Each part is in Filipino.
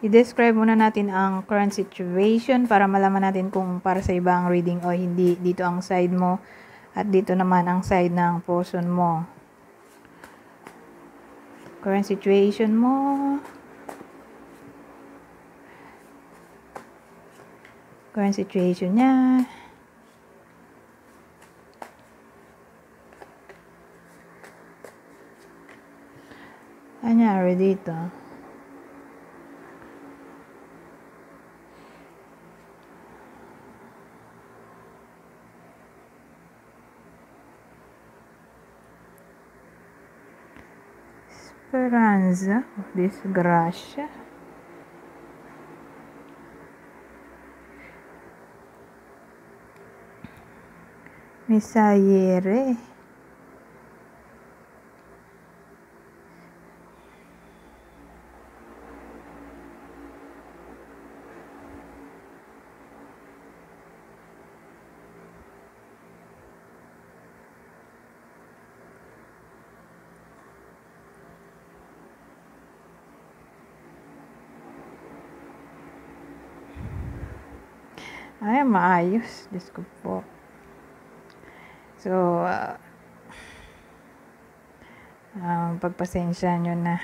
I-describe muna natin ang current situation para malaman natin kung para sa iba ang reading o hindi. Dito ang side mo at dito naman ang side ng person mo. Current situation mo. Current situation niya. Anyari dito. Speranza, disgrasya. Misayere. Ay, maayos. Diyos ko po. So, pagpasensya nyo na.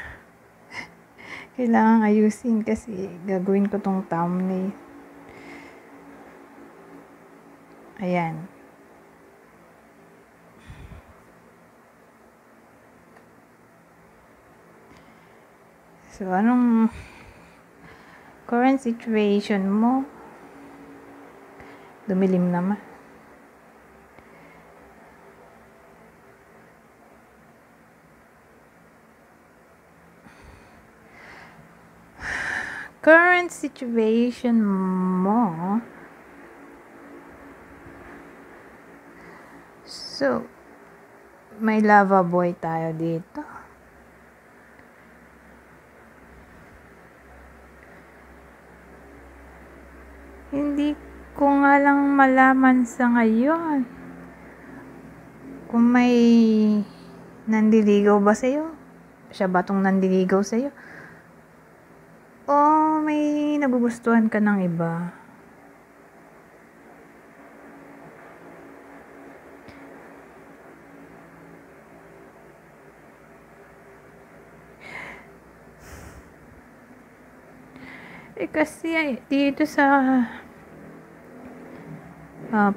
Kailangan ayusin kasi gagawin ko tong thumbnail. Ayan. So, anong current situation mo? Dumilim naman. Current situation mo. So, may lava boy tayo dito. Hindi ko nga lang malaman sa ngayon kung may nandiligaw ba sa'yo? Siya ba tong nandiligaw sa'yo? O may nagugustuhan ka ng iba? Kasi dito sa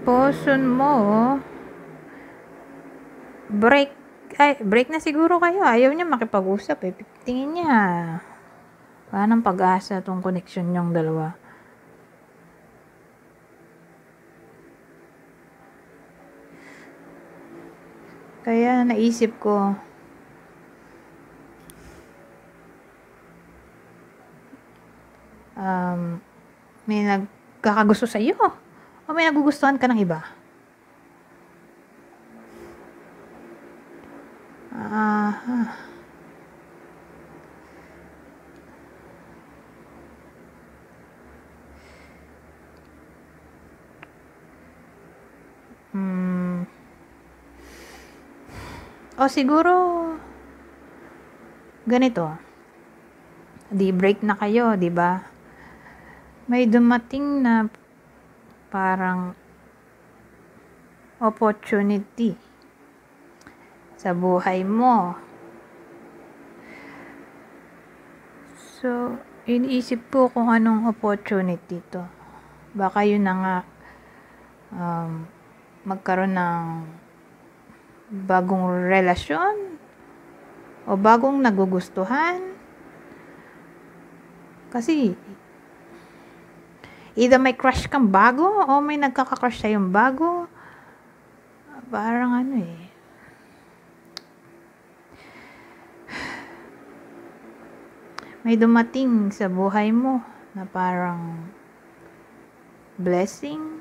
person mo, break na siguro kayo. Ayaw niya makipag-usap eh. Tingin niya, parang pag-asa tong connection niyong dalawa. Kaya naisip ko, may nagkakagusto sa iyo o may nagugustuhan ka ng iba? O siguro ganito. Di break na kayo, di ba? May dumating na parang opportunity sa buhay mo. So, iniisip ko kung anong opportunity to. Baka yun na nga magkaroon ng bagong relasyon o bagong nagugustuhan. Kasi either may crush kang bago o may nagkaka-crush sa'yong bago. Parang ano eh. May dumating sa buhay mo na parang blessing.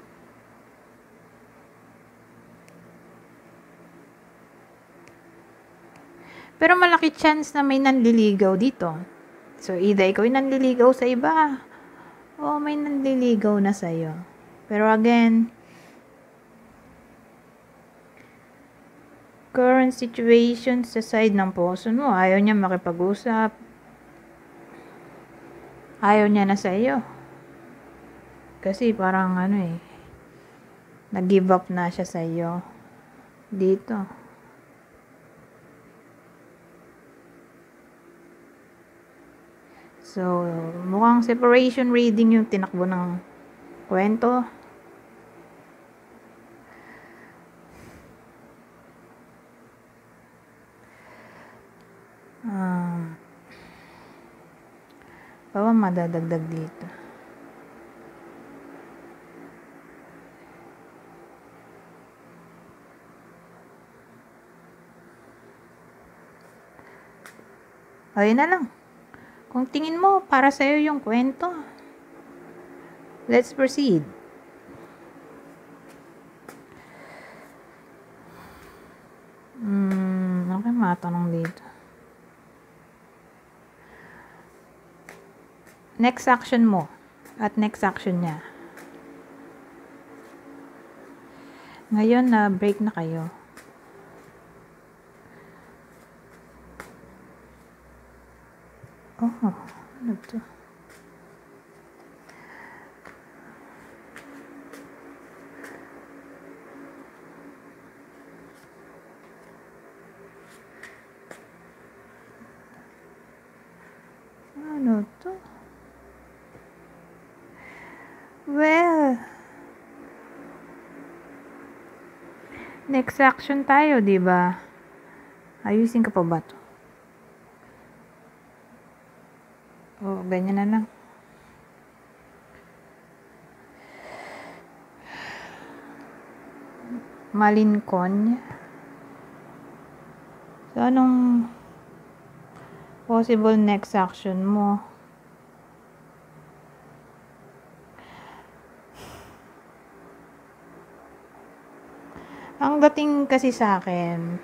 Pero malaki chance na may nanliligaw dito. So, either ikaw yung nanliligaw sa iba o may nanliligaw na sa'yo. Pero again, current situation sa side ng person mo, ayaw niya makipag-usap. Ayaw niya na sa iyo. Kasi parang nag-give up na siya sa iyo. Dito. So, mukhang separation reading yung tinakbo ng kwento. Baka madadagdag dito. Ayun na lang. Kung tingin mo, para sa'yo yung kwento. Let's proceed. Okay, matanong dito. Next action mo at next action niya. Ngayon na break na kayo. Ano to? Ano to? Well, next action tayo, di ba? Ayusin ka pa ba to? Ganyan na lang. Malinkon. So, anong possible next action mo? Ang dating kasi sa akin,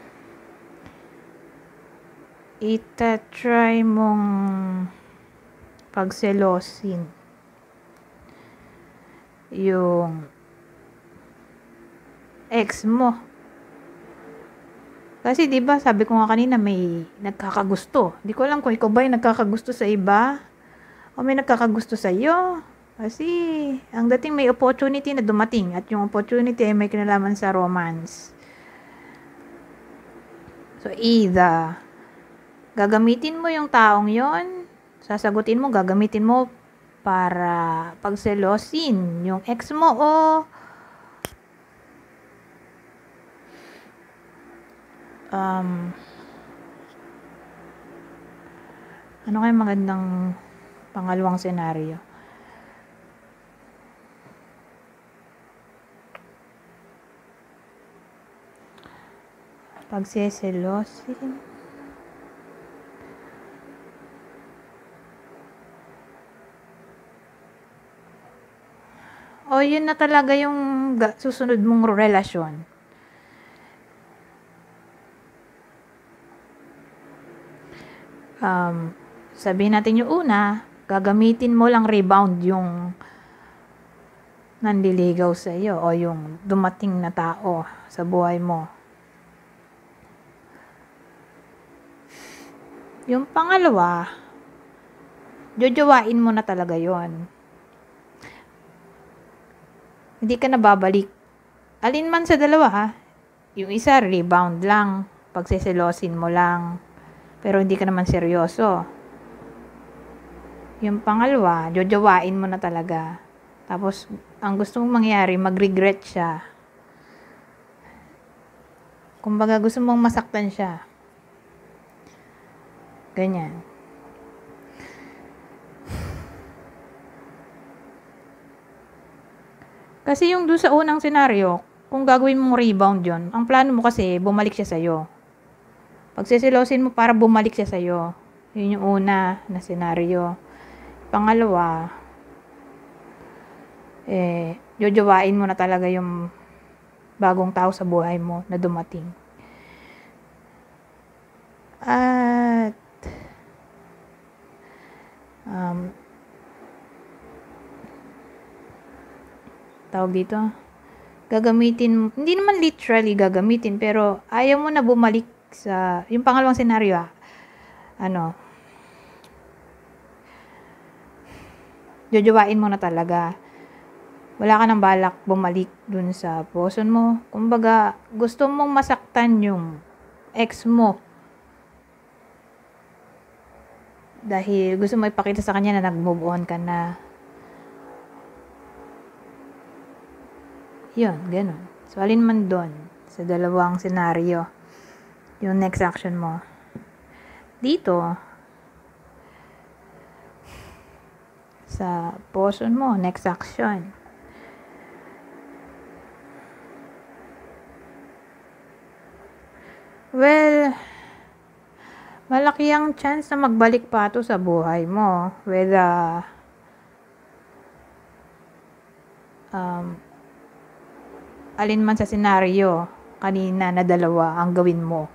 itatry mong pagselosin yung ex mo. Kasi 'di ba sabi ko nga kanina may nagkakagusto. Di ko alam kung ikaw ba yung nagkakagusto sa iba o may nagkakagusto sa iyo. Kasi ang dating may opportunity na dumating at yung opportunity ay may kinalaman sa romance. So either gagamitin mo yung taong yon, sasagutin mo, gagamitin mo para pagselosin yung ex mo o ano kaya magandang pangalawang senaryo? Pagseselosin. O yun na talaga yung susunod mong relasyon. Sabihin natin yung una, gagamitin mo lang rebound yung nandiligaw sa iyo o yung dumating na tao sa buhay mo. Yung pangalawa, jojowain mo na talaga yon. Hindi ka na babalik. Alin man sa dalawa ha. Yung isa, rebound lang. Pagseselosin mo lang. Pero hindi ka naman seryoso. Yung pangalawa, jojowain mo na talaga. Tapos, ang gusto mong mangyari, mag-regret siya. Kumbaga, gusto mong masaktan siya. Ganyan. Kasi yung doon sa unang senaryo, kung gagawin mong rebound yon, ang plano mo kasi, bumalik siya sa'yo. Pagseselosin mo para bumalik siya sa'yo. Yun yung una na senaryo. Pangalawa, jojowain mo na talaga yung bagong tao sa buhay mo na dumating. At tawag dito, gagamitin, hindi naman literally gagamitin, pero ayaw mo na bumalik sa, yung pangalawang senaryo, jojowain mo na talaga. Wala ka nang balak bumalik dun sa person mo. Kumbaga, gusto mong masaktan yung ex mo. Dahil gusto mo ipakita sa kanya na nag-move on ka na. Yun, ganun. So, alin man doon sa dalawang senaryo, yung next action mo. Dito, sa person mo, next action. Well, malaki ang chance na magbalik pa to sa buhay mo. Whether alin man sa senaryo kanina na dalawa ang gawin mo.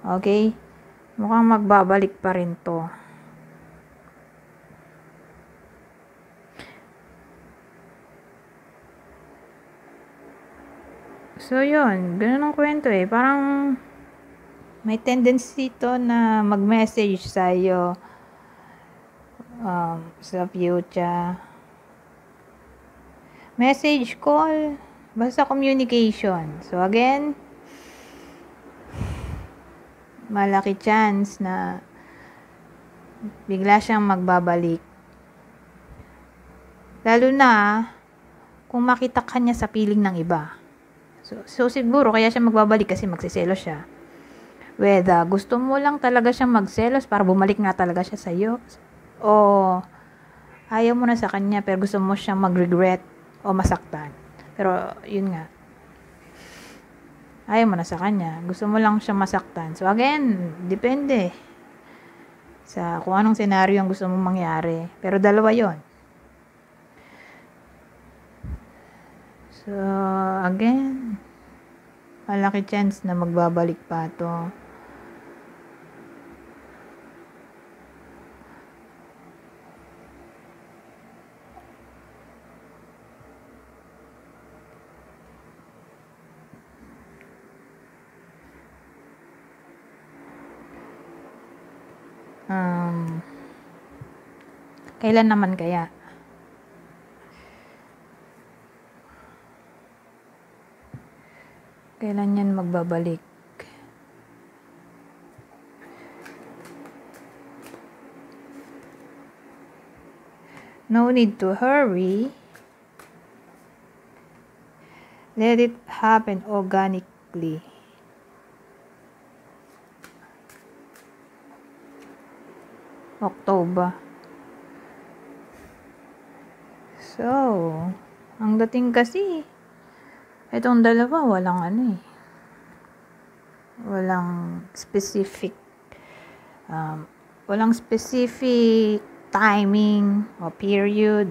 Okay? Mukhang magbabalik pa rin to. So, yun. Ganun ang kwento eh. Parang may tendency to na mag-message sa'yo sa future. Message, call, basta communication. So, again, malaki chance na bigla siyang magbabalik. Lalo na kung makita ka niya sa piling ng iba. So siguro kaya siya magbabalik kasi magsiselos siya. Whether gusto mo lang talaga siyang magselos para bumalik nga talaga siya sa'yo, o ayaw mo na sa kanya pero gusto mo siyang mag-regret o masaktan. Pero yun nga, ayaw mo na sa kanya, gusto mo lang siyang masaktan. So again, depende sa kung anong senaryo ang gusto mong mangyari. Pero dalawa yon. So again, malaki chance na magbabalik pa to. Kailan naman kaya? Kailan yan magbabalik? No need to hurry. Let it happen organically. October. So, ang dating kasi, itong dalawa, walang specific, timing o period.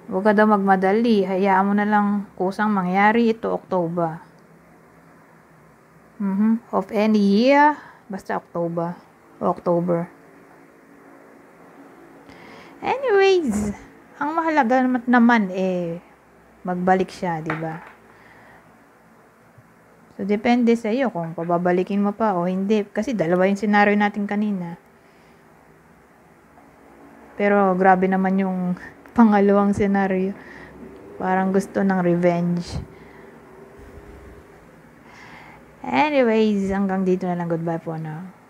Huwag ka daw magmadali, hayaan mo na lang kusang mangyari ito October. Of any year, basta October. Anyways, ang mahalaga naman magbalik siya, di ba? So, depende sa iyo kung pababalikin mo pa o hindi. Kasi dalawa yung scenario natin kanina. Pero, grabe naman yung pangalawang scenario. Parang gusto ng revenge. Anyways, hanggang dito na lang. Goodbye po now.